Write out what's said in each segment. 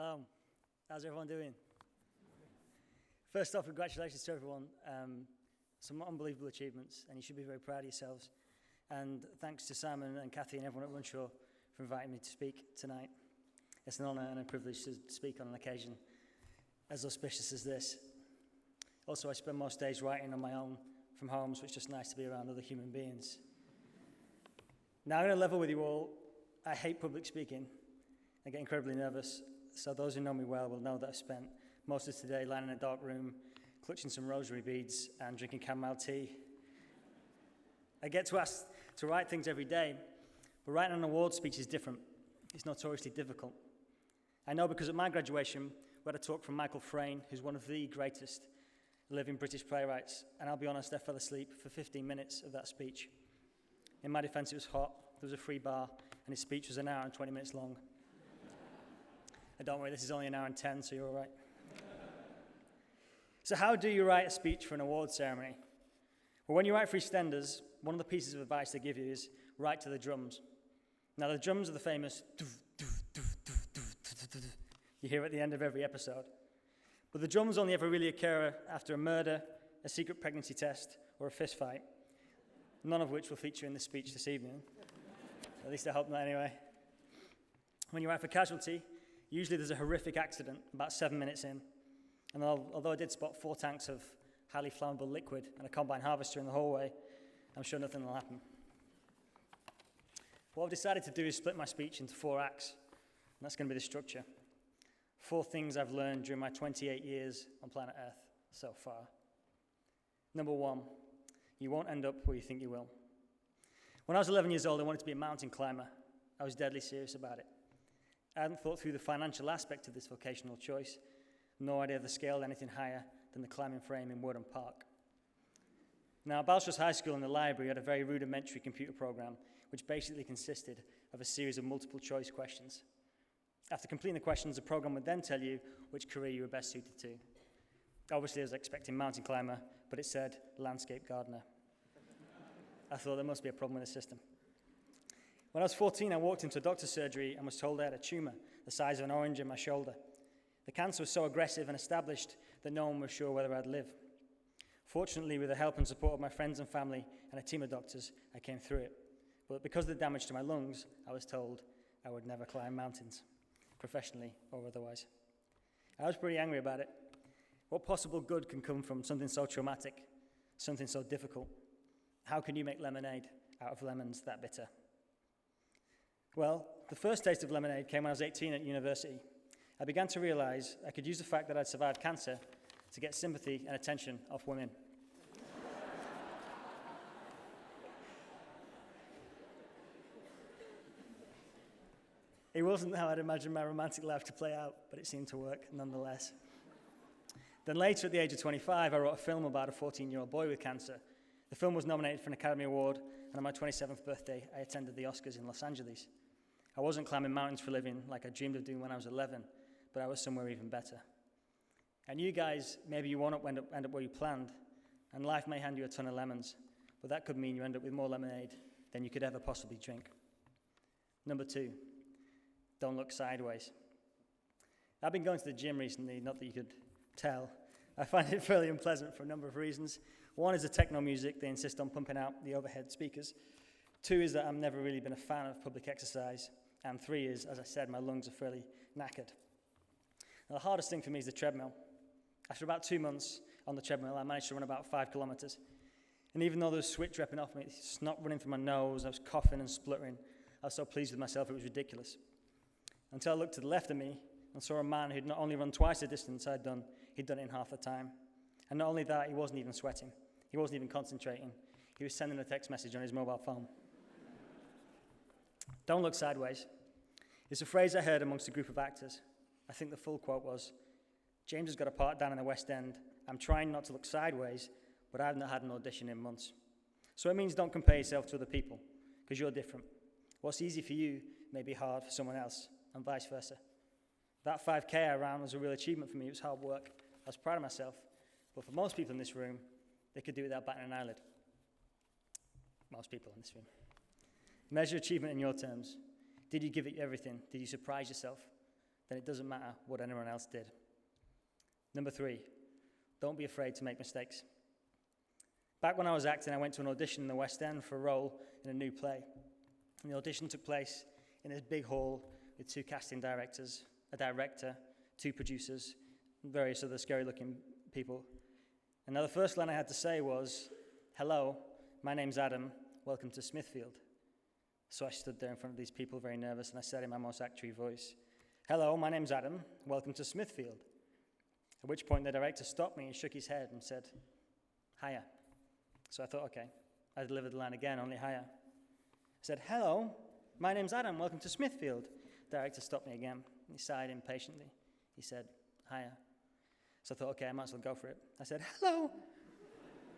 Hello, how's everyone doing? First off, congratulations to everyone. Some unbelievable achievements, and you should be very proud of yourselves. And thanks to Simon and Kathy and everyone at Runshaw for inviting me to speak tonight. It's an honour and a privilege to speak on an occasion as auspicious as this. Also, I spend most days writing on my own from home, so it's just nice to be around other human beings. Now, I'm going to level with you all. I hate public speaking. I get incredibly nervous, so those who know me well will know that I've spent most of today lying in a dark room, clutching some rosary beads and drinking chamomile tea. I get to ask to write things every day, but writing an award speech is different. It's notoriously difficult. I know because at my graduation, we had a talk from Michael Frayn, who's one of the greatest living British playwrights, and I'll be honest, I fell asleep for 15 minutes of that speech. In my defense, it was hot, there was a free bar, and his speech was an hour and 20 minutes long. And don't worry, this is only an hour and 10, so you're all right. So how do you write a speech for an award ceremony? Well, when you write for Eastenders, one of the pieces of advice they give you is write to the drums. Now, the drums are the famous you hear at the end of every episode. But the drums only ever really occur after a murder, a secret pregnancy test, or a fist fight, none of which will feature in this speech this evening. At least I hope not anyway. When you write for Casualty, usually there's a horrific accident about 7 minutes in. And although I did spot 4 tanks of highly flammable liquid and a combine harvester in the hallway, I'm sure nothing will happen. What I've decided to do is split my speech into 4 acts, and that's going to be the structure. 4 things I've learned during my 28 years on planet Earth so far. Number 1, you won't end up where you think you will. When I was 11 years old, I wanted to be a mountain climber. I was deadly serious about it. I hadn't thought through the financial aspect of this vocational choice, nor had I ever scaled anything higher than the climbing frame in Woodham Park. Now, Balshus High School in the library had a very rudimentary computer program, which basically consisted of a series of multiple choice questions. After completing the questions, the program would then tell you which career you were best suited to. Obviously, I was expecting mountain climber, but it said landscape gardener. I thought there must be a problem with the system. When I was 14, I walked into a doctor's surgery and was told I had a tumour the size of an orange in my shoulder. The cancer was so aggressive and established that no one was sure whether I'd live. Fortunately, with the help and support of my friends and family and a team of doctors, I came through it. But because of the damage to my lungs, I was told I would never climb mountains, professionally or otherwise. I was pretty angry about it. What possible good can come from something so traumatic, something so difficult? How can you make lemonade out of lemons that bitter? Well, the first taste of lemonade came when I was 18 at university. I began to realize I could use the fact that I'd survived cancer to get sympathy and attention off women. It wasn't how I'd imagined my romantic life to play out, but it seemed to work nonetheless. Then later, at the age of 25, I wrote a film about a 14-year-old boy with cancer. The film was nominated for an Academy Award, and on my 27th birthday, I attended the Oscars in Los Angeles. I wasn't climbing mountains for a living like I dreamed of doing when I was 11, but I was somewhere even better. And you guys, maybe you won't end up where you planned, and life may hand you a ton of lemons, but that could mean you end up with more lemonade than you could ever possibly drink. Number 2, don't look sideways. I've been going to the gym recently, not that you could tell. I find it fairly unpleasant for a number of reasons. 1 is the techno music, they insist on pumping out the overhead speakers. 2 is that I've never really been a fan of public exercise. And 3 is, as I said, my lungs are fairly knackered. Now, the hardest thing for me is the treadmill. After about 2 months on the treadmill, I managed to run about 5 kilometers. And even though there was switch dripping off me, snot running through my nose, I was coughing and spluttering, I was so pleased with myself it was ridiculous. Until I looked to the left of me and saw a man who'd not only run twice the distance I'd done, he'd done it in half the time. And not only that, he wasn't even sweating. He wasn't even concentrating. He was sending a text message on his mobile phone. Don't look sideways. It's a phrase I heard amongst a group of actors. I think the full quote was, James has got a part down in the West End. I'm trying not to look sideways, but I've not had an audition in months. So it means don't compare yourself to other people, because you're different. What's easy for you may be hard for someone else, and vice versa. That 5K I ran was a real achievement for me. It was hard work. I was proud of myself. But for most people in this room, they could do it without batting an eyelid. Most people in this room. Measure achievement in your terms. Did you give it everything? Did you surprise yourself? then it doesn't matter what anyone else did. Number 3, don't be afraid to make mistakes. Back when I was acting, I went to an audition in the West End for a role in a new play. And the audition took place in this big hall with 2 casting directors, a director, 2 producers, and various other scary-looking people. And now the first line I had to say was, "Hello, my name's Adam, welcome to Smithfield." So I stood there in front of these people, very nervous, and I said in my most actory voice, "Hello, my name's Adam, welcome to Smithfield." At which point the director stopped me and shook his head and said, "Hiya." So I thought, okay, I delivered the line again, only higher. I said, "Hello, my name's Adam, welcome to Smithfield." The director stopped me again. He sighed impatiently. He said, "Hiya." So I thought, okay, I might as well go for it. I said, "Hello,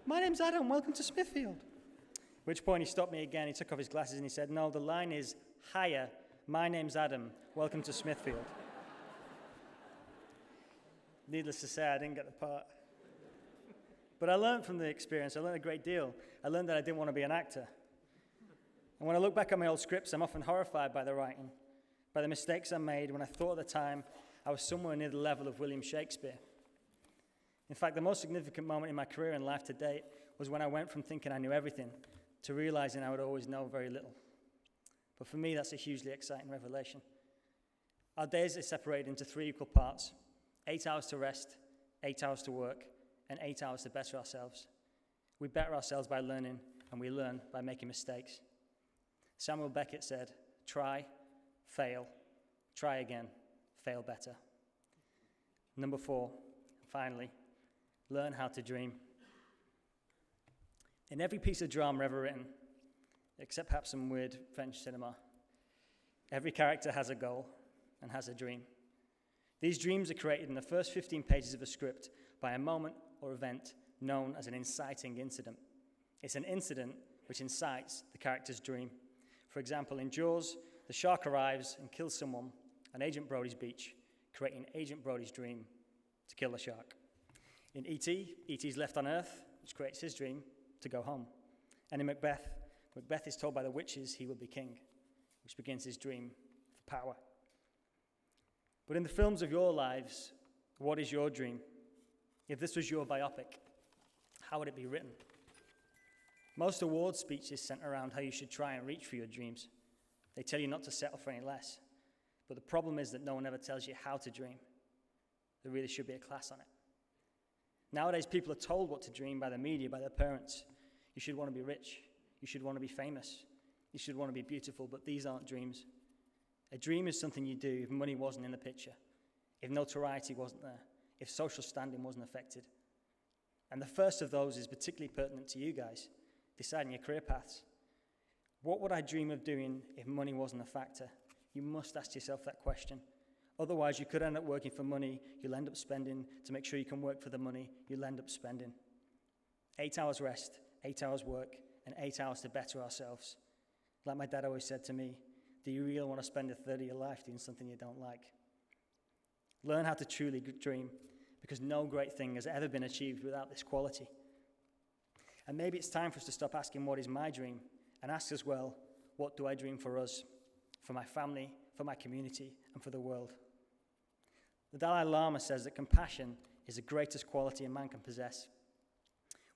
my name's Adam, welcome to Smithfield." At which point he stopped me again, he took off his glasses and he said, "No, the line is, hiya, my name's Adam, welcome to Smithfield." Needless to say, I didn't get the part. But I learned from the experience, I learned a great deal. I learned that I didn't want to be an actor. And when I look back at my old scripts, I'm often horrified by the writing, by the mistakes I made when I thought at the time I was somewhere near the level of William Shakespeare. In fact, the most significant moment in my career and life to date was when I went from thinking I knew everything to realizing I would always know very little. But for me, that's a hugely exciting revelation. Our days are separated into 3 equal parts: 8 hours to rest, 8 hours to work, and 8 hours to better ourselves. We better ourselves by learning, and we learn by making mistakes. Samuel Beckett said, "Try, fail, try again, fail better." Number 4, finally, learn how to dream. In every piece of drama ever written, except perhaps some weird French cinema, every character has a goal and has a dream. These dreams are created in the first 15 pages of a script by a moment or event known as an inciting incident. It's an incident which incites the character's dream. For example, in Jaws, the shark arrives and kills someone on Agent Brody's beach, creating Agent Brody's dream to kill the shark. In E.T., E.T.'s left on Earth, which creates his dream to go home. And in Macbeth, Macbeth is told by the witches he will be king, which begins his dream for power. But in the films of your lives, what is your dream? If this was your biopic, how would it be written? Most award speeches center around how you should try and reach for your dreams. They tell you not to settle for any less. But the problem is that no one ever tells you how to dream. There really should be a class on it. Nowadays, people are told what to dream by the media, by their parents. You should want to be rich. You should want to be famous. You should want to be beautiful, but these aren't dreams. A dream is something you do if money wasn't in the picture, if notoriety wasn't there, if social standing wasn't affected. And the first of those is particularly pertinent to you guys, deciding your career paths. What would I dream of doing if money wasn't a factor? You must ask yourself that question. Otherwise, you could end up working for money you'll end up spending to make sure you can work for the money you'll end up spending. 8 hours rest, 8 hours work, and 8 hours to better ourselves. Like my dad always said to me, do you really want to spend a third of your life doing something you don't like? Learn how to truly dream, because no great thing has ever been achieved without this quality. And maybe it's time for us to stop asking, what is my dream? And ask as well, what do I dream for us, for my family, for my community, and for the world? The Dalai Lama says that compassion is the greatest quality a man can possess.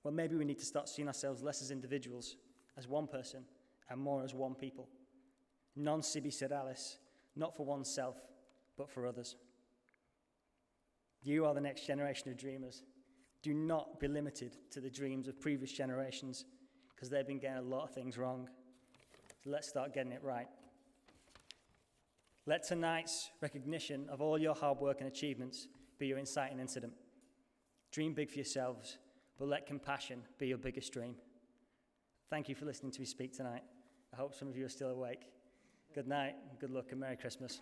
Well, maybe we need to start seeing ourselves less as individuals, as one person, and more as one people. Non sibi sedalis, not for oneself, but for others. You are the next generation of dreamers. Do not be limited to the dreams of previous generations, because they've been getting a lot of things wrong. So let's start getting it right. Let tonight's recognition of all your hard work and achievements be your inciting incident. Dream big for yourselves, but let compassion be your biggest dream. Thank you for listening to me speak tonight. I hope some of you are still awake. Good night, good luck, and Merry Christmas.